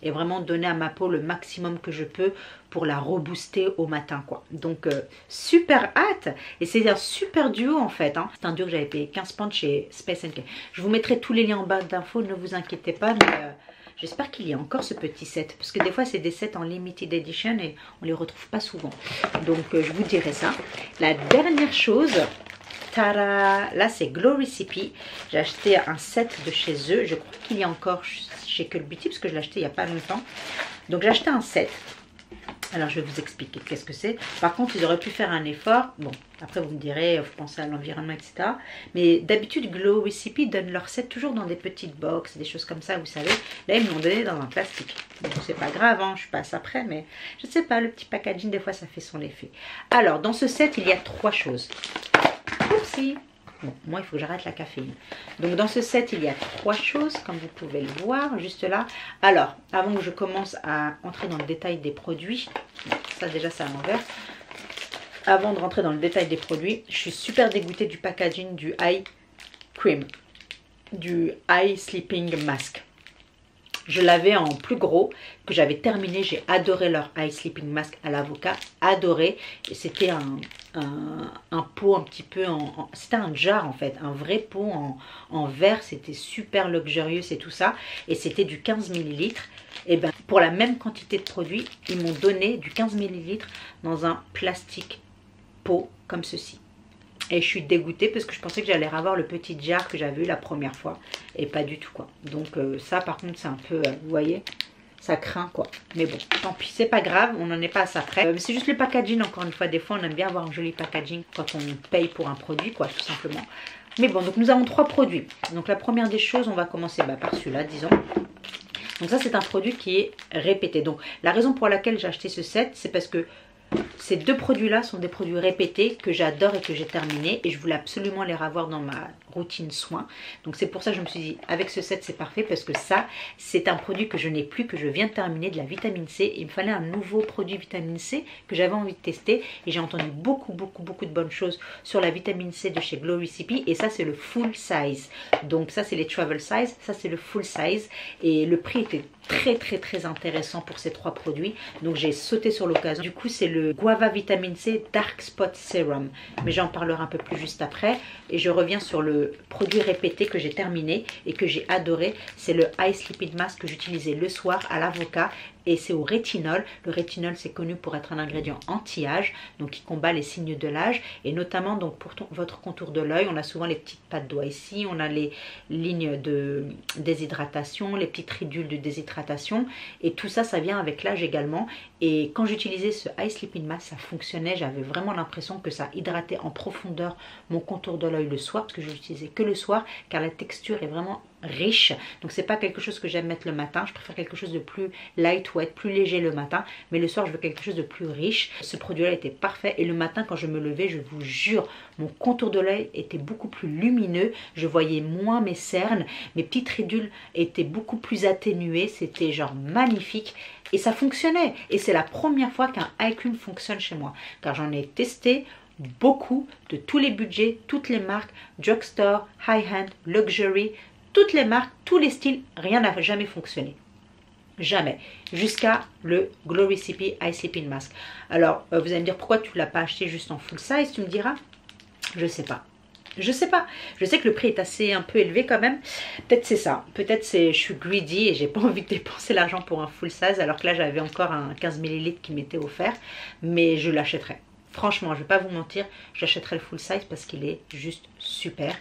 vraiment donner à ma peau le maximum que je peux pour la rebooster au matin quoi. Donc super hâte, et c'est un super duo en fait hein. C'est un duo que j'avais payé 15 pounds chez Space & Care. Je vous mettrai tous les liens en barre d'infos, ne vous inquiétez pas, mais j'espère qu'il y a encore ce petit set, parce que des fois c'est des sets en limited edition et on les retrouve pas souvent. Donc je vous dirai ça. La dernière chose, tada, là c'est Glow Recipe. J'ai acheté un set de chez eux. Je crois qu'il y a encore chez Cult Beauty, parce que je l'ai acheté il n'y a pas longtemps. Donc j'ai acheté un set. Alors je vais vous expliquer qu'est-ce que c'est. Par contre ils auraient pu faire un effort. Bon après vous me direz, vous pensez à l'environnement etc. Mais d'habitude Glow Recipe donne leur set toujours dans des petites box, des choses comme ça vous savez. Là ils me l'ont donné dans un plastique. Donc c'est pas grave hein, je passe après. Mais je sais pas, le petit packaging des fois ça fait son effet. Alors dans ce set il y a 3 choses. Oupsie. Bon, moi il faut que j'arrête la caféine. Donc dans ce set il y a 3 choses comme vous pouvez le voir juste là. Alors avant que je commence à entrer dans le détail des produits, ça déjà c'est à l'envers. Avant de rentrer dans le détail des produits, je suis super dégoûtée du packaging du Eye Cream, du Eye Sleeping Mask. Je l'avais en plus gros, que j'avais terminé. J'ai adoré leur Eye Sleeping Mask à l'avocat. Adoré. Et c'était un pot un petit peu c'était un jar en fait. Un vrai pot en verre. C'était super luxurieux et tout ça. Et c'était du 15 ml. Et ben pour la même quantité de produits, ils m'ont donné du 15 ml dans un plastique pot comme ceci. Et je suis dégoûtée parce que je pensais que j'allais avoir le petit jar que j'avais eu la première fois. Et pas du tout quoi. Donc ça par contre c'est un peu, vous voyez, ça craint quoi. Mais bon, tant pis, c'est pas grave, on n'en est pas à ça près. C'est juste le packaging encore une fois. Des fois on aime bien avoir un joli packaging quand on paye pour un produit quoi, tout simplement. Mais bon, donc nous avons 3 produits. Donc la première des choses, on va commencer par celui-là disons. Donc ça c'est un produit qui est répété. Donc la raison pour laquelle j'ai acheté ce set, c'est parce que ces deux produits-là sont des produits répétés que j'adore et que j'ai terminé. Et je voulais absolument les revoir dans ma routine soin. Donc c'est pour ça que je me suis dit, avec ce set, c'est parfait. Parce que ça, c'est un produit que je n'ai plus, que je viens de terminer, de la vitamine C. Il me fallait un nouveau produit vitamine C que j'avais envie de tester. Et j'ai entendu beaucoup de bonnes choses sur la vitamine C de chez Glow Recipe. Et ça, c'est le full size. Donc ça, c'est les travel size. Ça, c'est le full size. Et le prix était très intéressant pour ces trois produits. Donc j'ai sauté sur l'occasion. Du coup, c'est le Guava Vitamine C Dark Spot Serum. Mais j'en parlerai un peu plus juste après. Et je reviens sur le produit répété que j'ai terminé et que j'ai adoré. C'est le Ice Lipid Mask que j'utilisais le soir à l'avocat. Et c'est au rétinol. Le rétinol, c'est connu pour être un ingrédient anti-âge, donc qui combat les signes de l'âge. Et notamment donc pour votre contour de l'œil, on a souvent les petites pattes doigts ici, on a les lignes de déshydratation, les petites ridules de déshydratation. Et tout ça, ça vient avec l'âge également. Et quand j'utilisais ce Ice Lipid Mask, ça fonctionnait. J'avais vraiment l'impression que ça hydratait en profondeur mon contour de l'œil le soir, parce que je l'utilisais que le soir, car la texture est vraiment riche. Donc c'est pas quelque chose que j'aime mettre le matin. Je préfère quelque chose de plus lightweight, plus léger le matin. Mais le soir, je veux quelque chose de plus riche. Ce produit-là était parfait. Et le matin, quand je me levais, je vous jure, mon contour de l'œil était beaucoup plus lumineux. Je voyais moins mes cernes. Mes petites ridules étaient beaucoup plus atténuées. C'était genre magnifique. Et ça fonctionnait. Et c'est la première fois qu'un eye cream fonctionne chez moi. Car j'en ai testé beaucoup de tous les budgets, toutes les marques, drugstore, high-end, luxury, toutes les marques, tous les styles, rien n'a jamais fonctionné. Jamais. Jusqu'à le Glow Recipe Ice Lipid Mask. Alors, vous allez me dire, pourquoi tu ne l'as pas acheté juste en full size? Tu me diras. Je sais pas. Je sais pas. Je sais que le prix est assez un peu élevé quand même. Peut-être c'est ça. Peut-être je suis greedy et j'ai pas envie de dépenser l'argent pour un full size. Alors que là, j'avais encore un 15 ml qui m'était offert. Mais je l'achèterai. Franchement, je ne vais pas vous mentir. J'achèterai le full size parce qu'il est juste super.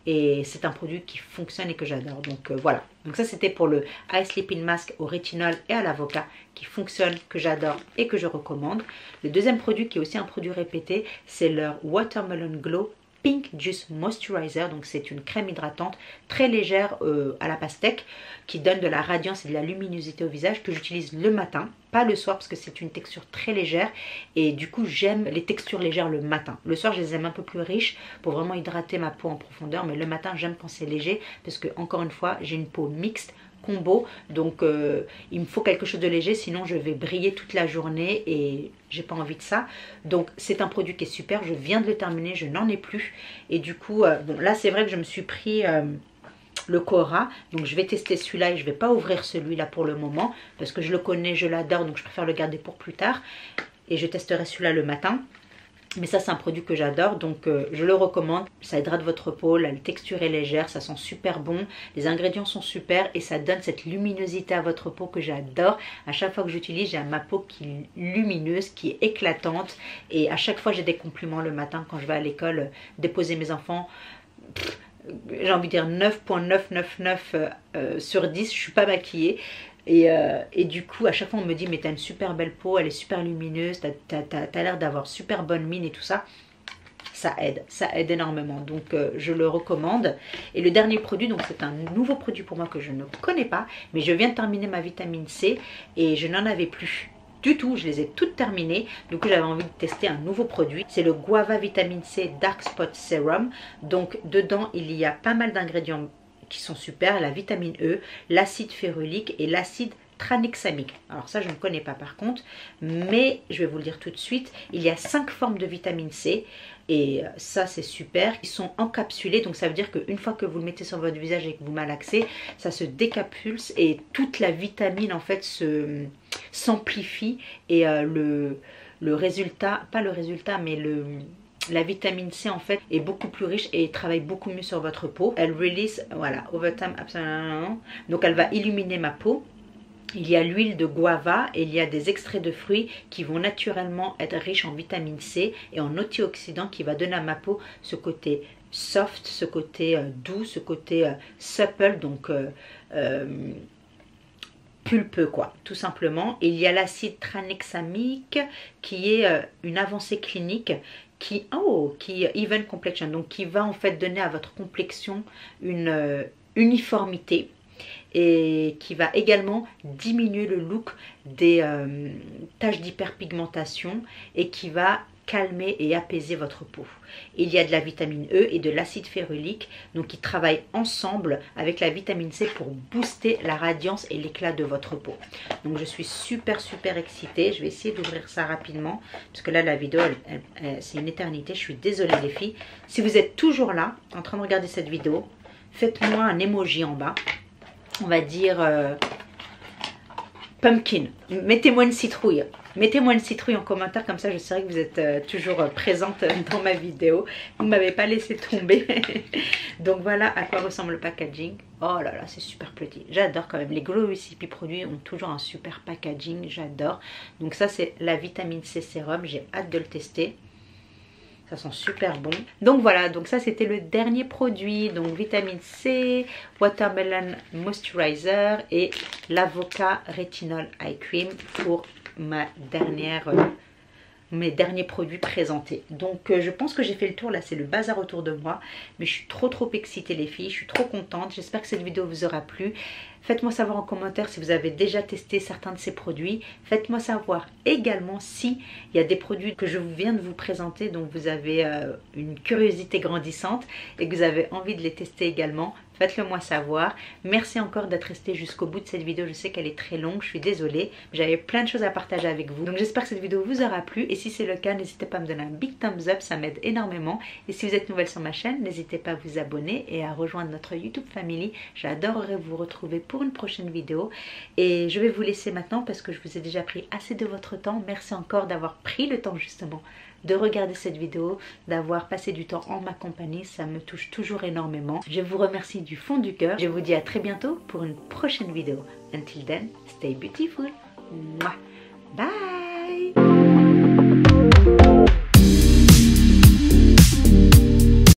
Et c'est un produit qui fonctionne et que j'adore. Donc voilà. Donc ça c'était pour le Ice Lipid Mask au rétinol et à l'avocat qui fonctionne, que j'adore et que je recommande. Le deuxième produit qui est aussi un produit répété, c'est leur Watermelon Glow Pink Juice Moisturizer. Donc c'est une crème hydratante très légère à la pastèque qui donne de la radiance et de la luminosité au visage, que j'utilise le matin, pas le soir parce que c'est une texture très légère. Et du coup j'aime les textures légères le matin. Le soir je les aime un peu plus riches pour vraiment hydrater ma peau en profondeur. Mais le matin j'aime quand c'est léger parce que encore une fois j'ai une peau mixte, combo, donc il me faut quelque chose de léger, sinon je vais briller toute la journée et j'ai pas envie de ça. Donc c'est un produit qui est super, je viens de le terminer, je n'en ai plus. Et du coup, bon là c'est vrai que je me suis pris le Cora, donc je vais tester celui-là et je vais pas ouvrir celui-là pour le moment parce que je le connais, je l'adore, donc je préfère le garder pour plus tard. Et je testerai celui-là le matin. Mais ça c'est un produit que j'adore, donc je le recommande. Ça hydrate votre peau, la texture est légère, ça sent super bon, les ingrédients sont super et ça donne cette luminosité à votre peau que j'adore. À chaque fois que j'utilise, j'ai ma peau qui est lumineuse, qui est éclatante. Et à chaque fois j'ai des compliments le matin quand je vais à l'école déposer mes enfants. J'ai envie de dire 9,999 sur 10, je suis pas maquillée. Et du coup, à chaque fois, on me dit, mais t'as une super belle peau, elle est super lumineuse, t'as l'air d'avoir super bonne mine et tout ça. Ça aide énormément. Donc, je le recommande. Et le dernier produit, donc c'est un nouveau produit pour moi que je ne connais pas, mais je viens de terminer ma vitamine C et je n'en avais plus du tout, je les ai toutes terminées. Du coup j'avais envie de tester un nouveau produit, c'est le Guava Vitamine C Dark Spot Serum. Donc dedans il y a pas mal d'ingrédients qui sont super, la vitamine E, l'acide férulique et l'acide tranexamique. Alors ça je ne connais pas par contre, mais je vais vous le dire tout de suite. Il y a 5 formes de vitamine C et ça c'est super. Ils sont encapsulés, donc ça veut dire qu'une fois que vous le mettez sur votre visage et que vous malaxez, ça se décapsulse et toute la vitamine en fait s'amplifie et le résultat, pas le résultat mais la vitamine C en fait est beaucoup plus riche et travaille beaucoup mieux sur votre peau. Elle release, voilà, over time, absolument. Donc elle va illuminer ma peau. Il y a l'huile de guava et il y a des extraits de fruits qui vont naturellement être riches en vitamine C et en antioxydants qui va donner à ma peau ce côté soft, ce côté doux, ce côté supple, donc pulpeux quoi, tout simplement. Et il y a l'acide tranexamique qui est une avancée clinique qui even complexion, donc qui va en fait donner à votre complexion une uniformité. et qui va également diminuer le look des taches d'hyperpigmentation et qui va calmer et apaiser votre peau. Il y a de la vitamine E et de l'acide férulique, donc qui travaillent ensemble avec la vitamine C pour booster la radiance et l'éclat de votre peau. Donc je suis super excitée. Je vais essayer d'ouvrir ça rapidement parce que là la vidéo c'est une éternité. Je suis désolée les filles. Si vous êtes toujours là en train de regarder cette vidéo, faites-moi un emoji en bas. On va dire pumpkin. Mettez-moi une citrouille. Mettez-moi une citrouille en commentaire, comme ça je saurai que vous êtes toujours présente dans ma vidéo. Vous ne m'avez pas laissé tomber. Donc voilà à quoi ressemble le packaging. Oh là là, c'est super petit. J'adore quand même. Les Glow Recipe produits ont toujours un super packaging. J'adore. Donc ça c'est la vitamine C sérum. J'ai hâte de le tester. Ça sent super bon. Donc voilà, donc ça c'était le dernier produit. Donc vitamine C, Watermelon Moisturizer et l'Avocat Retinol Eye Cream pour mes derniers produits présentés. Donc je pense que j'ai fait le tour. Là c'est le bazar autour de moi. Mais je suis trop excitée les filles. Je suis trop contente. J'espère que cette vidéo vous aura plu. Faites-moi savoir en commentaire si vous avez déjà testé certains de ces produits. Faites-moi savoir également si il y a des produits que je viens de vous présenter dont vous avez une curiosité grandissante et que vous avez envie de les tester également. Faites-le moi savoir. Merci encore d'être resté jusqu'au bout de cette vidéo. Je sais qu'elle est très longue, je suis désolée. J'avais plein de choses à partager avec vous. Donc j'espère que cette vidéo vous aura plu. Et si c'est le cas, n'hésitez pas à me donner un big thumbs up, ça m'aide énormément. Et si vous êtes nouvelle sur ma chaîne, n'hésitez pas à vous abonner et à rejoindre notre YouTube Family. J'adorerais vous retrouver pour une prochaine vidéo. Et je vais vous laisser maintenant parce que je vous ai déjà pris assez de votre temps. Merci encore d'avoir pris le temps justement de regarder cette vidéo, d'avoir passé du temps en ma compagnie, ça me touche toujours énormément. Je vous remercie du fond du cœur. Je vous dis à très bientôt pour une prochaine vidéo. Until then, stay beautiful. Bye.